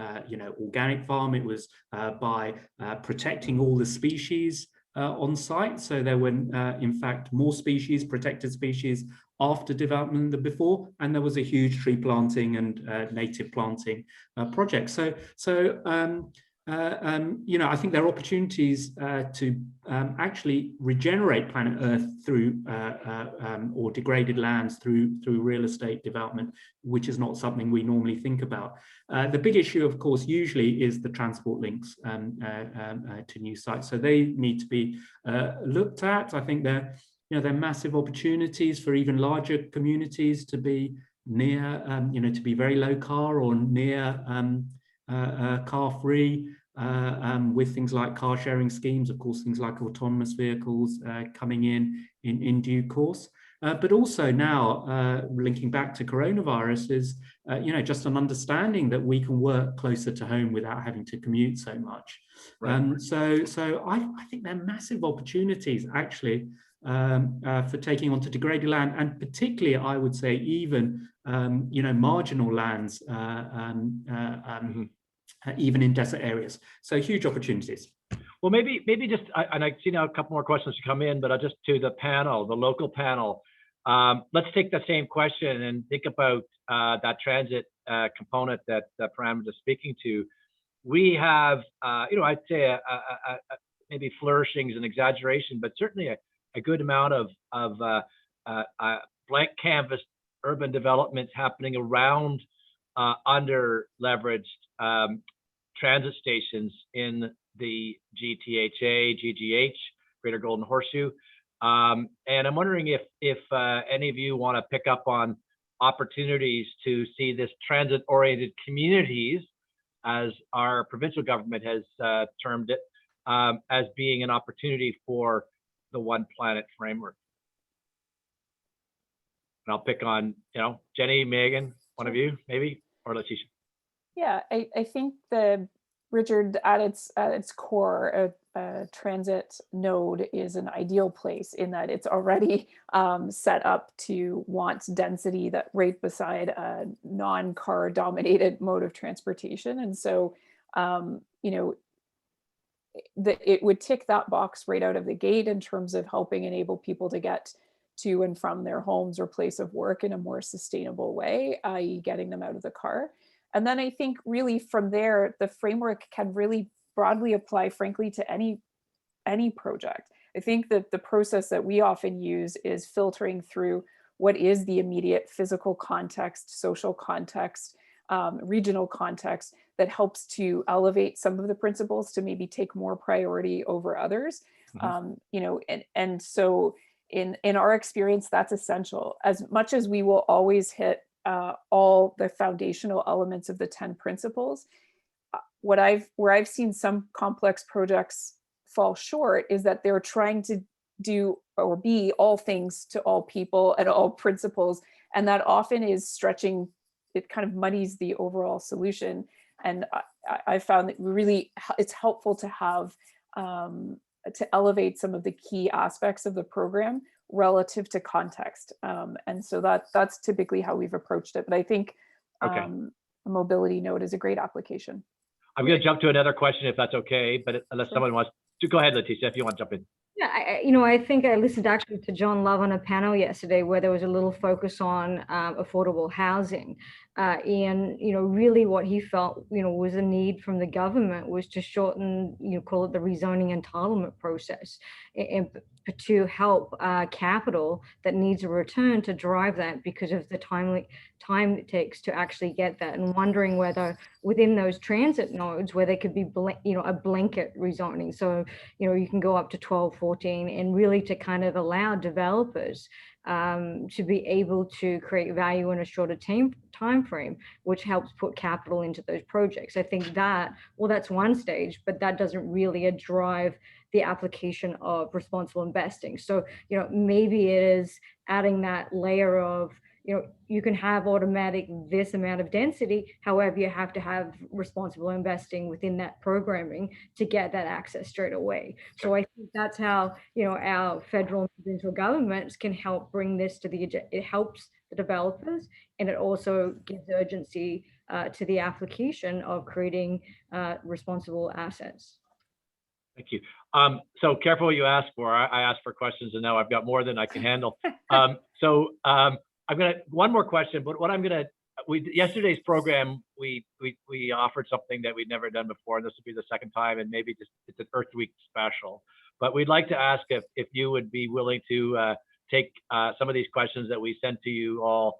organic farm. It was by protecting all the species on site. So there were, in fact, more species, protected species, after development than before, and there was a huge tree planting and native planting project. I think there are opportunities to actually regenerate planet Earth through or degraded lands through real estate development, which is not something we normally think about. The big issue, of course, usually is the transport links to new sites. So they need to be looked at. I think there are massive opportunities for even larger communities to be near, to be very low car or near car-free, with things like car sharing schemes, of course, things like autonomous vehicles coming in due course. But also now, linking back to coronavirus, is just an understanding that we can work closer to home without having to commute so much. Right. So I think there are massive opportunities actually for taking onto degraded land, and particularly, I would say, even marginal lands, even in desert areas. So huge opportunities. Well, maybe just, and I see now a couple more questions come in, but I'll just to the panel, the local panel. Let's take the same question and think about that transit component that Fran was speaking to. We have, I'd say maybe flourishing is an exaggeration, but certainly a good amount of blank canvas urban developments happening around under-leveraged transit stations in the GTHA, Greater Golden Horseshoe. And I'm wondering if any of you want to pick up on opportunities to see this transit-oriented communities, as our provincial government has termed it, as being an opportunity for the One Planet framework. And I'll pick on, Jenny, Megan, one of you, maybe, or Letitia. Yeah, I think Richard, at its core, a transit node is an ideal place in that it's already set up to want density that right beside a non-car dominated mode of transportation. And so, it would tick that box right out of the gate in terms of helping enable people to get to and from their homes or place of work in a more sustainable way, i.e. getting them out of the car. And then I think really from there, the framework can really broadly apply, frankly, to any project. I think that the process that we often use is filtering through what is the immediate physical context, social context, regional context that helps to elevate some of the principles to maybe take more priority over others. Mm-hmm. And so in our experience, that's essential. As much as we will always hit all the foundational elements of the 10 principles, where I've seen some complex projects fall short is that they're trying to do or be all things to all people and all principles, and that often is stretching. It kind of muddies the overall solution. And I found that really it's helpful to have to elevate some of the key aspects of the program relative to context. And so that's typically how we've approached it. But I think Okay. a mobility node is a great application. I'm going to jump to another question if that's okay, but unless someone wants to, go ahead, Leticia, if you want to jump in. Yeah, I think I listened actually to John Love on a panel yesterday where there was a little focus on affordable housing. And, really what he felt, was a need from the government was to shorten, call it the rezoning entitlement process, and to help capital that needs a return to drive that because of the time it takes to actually get that, and wondering whether within those transit nodes where there could be, a blanket rezoning. So, you can go up to 12, 14, and really to kind of allow developers to be able to create value in a shorter time frame, which helps put capital into those projects. I think that's one stage, but that doesn't really drive the application of responsible investing. So, maybe it is adding that layer of, you can have automatic this amount of density. However, you have to have responsible investing within that programming to get that access straight away. So I think that's how, our federal and provincial governments can help bring this to it helps the developers, and it also gives urgency to the application of creating responsible assets. Thank you. So careful what you ask for. I asked for questions, and now I've got more than I can handle. I'm gonna one more question, but what I'm gonna yesterday's program we offered something that we'd never done before, and this will be the second time, and maybe just it's an Earth Week special. But we'd like to ask if you would be willing to take some of these questions that we sent to you all,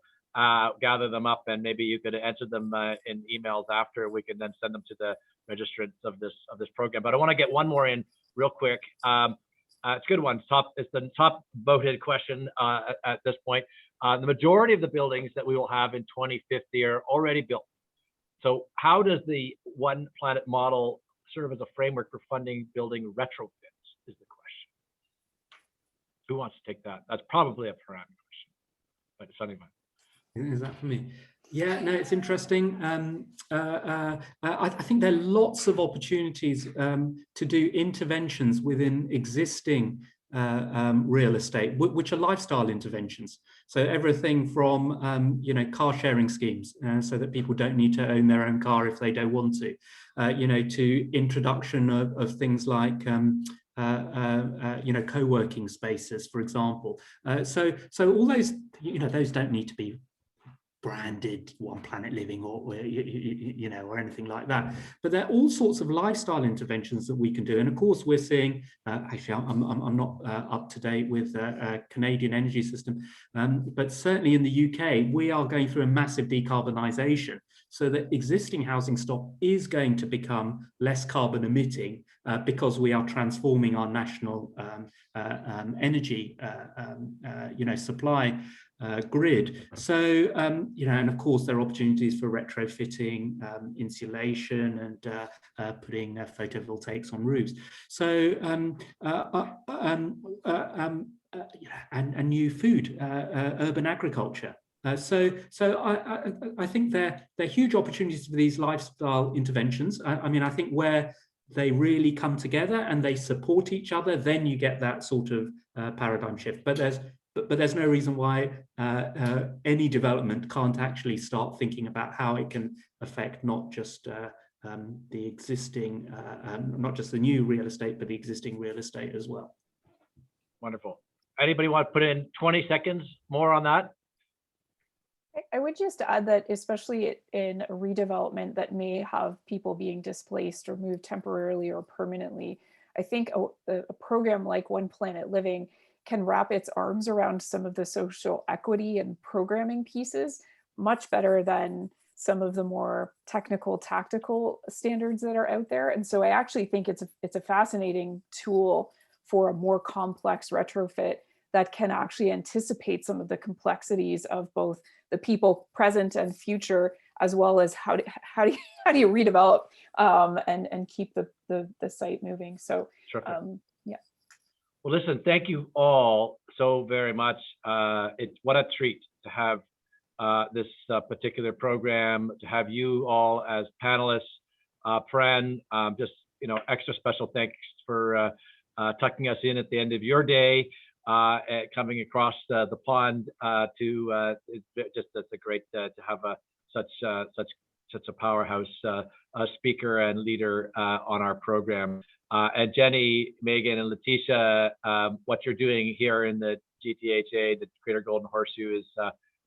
gather them up, and maybe you could answer them in emails after. We can then send them to the registrants of this program. But I want to get one more in real quick. It's a good one. It's the top voted question at this point. The majority of the buildings that we will have in 2050 are already built. So how does the One Planet model serve as a framework for funding building retrofits is the question. Who wants to take that? That's probably a Fran question, but it's anyway. Is that for me? Yeah, no, it's interesting. I think there are lots of opportunities to do interventions within existing real estate, which are lifestyle interventions. So everything from car sharing schemes, so that people don't need to own their own car if they don't want to, to introduction of things like co-working spaces, for example. So all those those don't need to be branded One Planet Living or anything like that, but there are all sorts of lifestyle interventions that we can do. And of course we're seeing actually I'm not up to date with Canadian energy system, but certainly in the UK we are going through a massive decarbonisation, so that existing housing stock is going to become less carbon emitting because we are transforming our national energy supply grid. So and of course there are opportunities for retrofitting insulation and putting photovoltaics on roofs. So and new food, urban agriculture. So I think there are huge opportunities for these lifestyle interventions. I think where they really come together and they support each other, then you get that sort of paradigm shift. But there's no reason why any development can't actually start thinking about how it can affect not just the existing, not just the new real estate, but the existing real estate as well. Wonderful. Anybody want to put in 20 seconds more on that? I would just add that, especially in a redevelopment that may have people being displaced or moved temporarily or permanently, I think a program like One Planet Living can wrap its arms around some of the social equity and programming pieces much better than some of the more technical, tactical standards that are out there. And so I actually think it's a fascinating tool for a more complex retrofit that can actually anticipate some of the complexities of both the people present and future, as well as how do you redevelop and keep the site moving. So yeah. Well, listen, thank you all so very much. What a treat to have this particular program, to have you all as panelists. Fran, just extra special thanks for tucking us in at the end of your day. coming across the pond that's a great to have such a powerhouse speaker and leader on our program. And Jenny, Megan, and Letitia, what you're doing here in the GTHA, the Greater Golden Horseshoe, is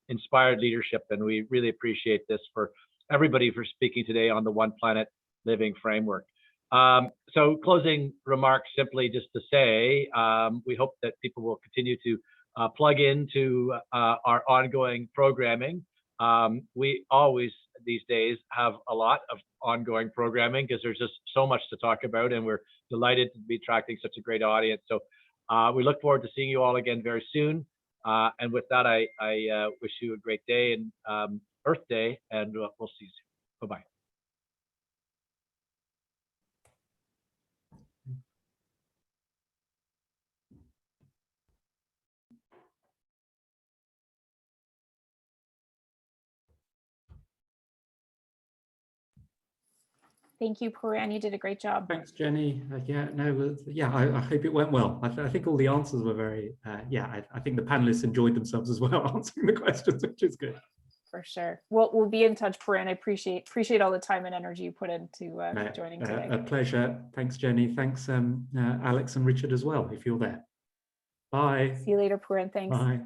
inspired leadership, and we really appreciate this for everybody for speaking today on the One Planet Living framework. So closing remarks, simply just to say, we hope that people will continue to plug into our ongoing programming. We always these days have a lot of ongoing programming because there's just so much to talk about, and we're delighted to be attracting such a great audience. So we look forward to seeing you all again very soon. And with that, I wish you a great day and Earth Day, and we'll see you soon. Bye-bye. Thank you, Fran. You did a great job. Thanks, Jenny. I hope it went well. I think all the answers were very, I think the panelists enjoyed themselves as well answering the questions, which is good. For sure. We'll be in touch, Fran. I appreciate all the time and energy you put into joining today. A pleasure. Thanks, Jenny. Thanks, Alex and Richard as well, if you're there. Bye. See you later, Fran. Thanks. Bye.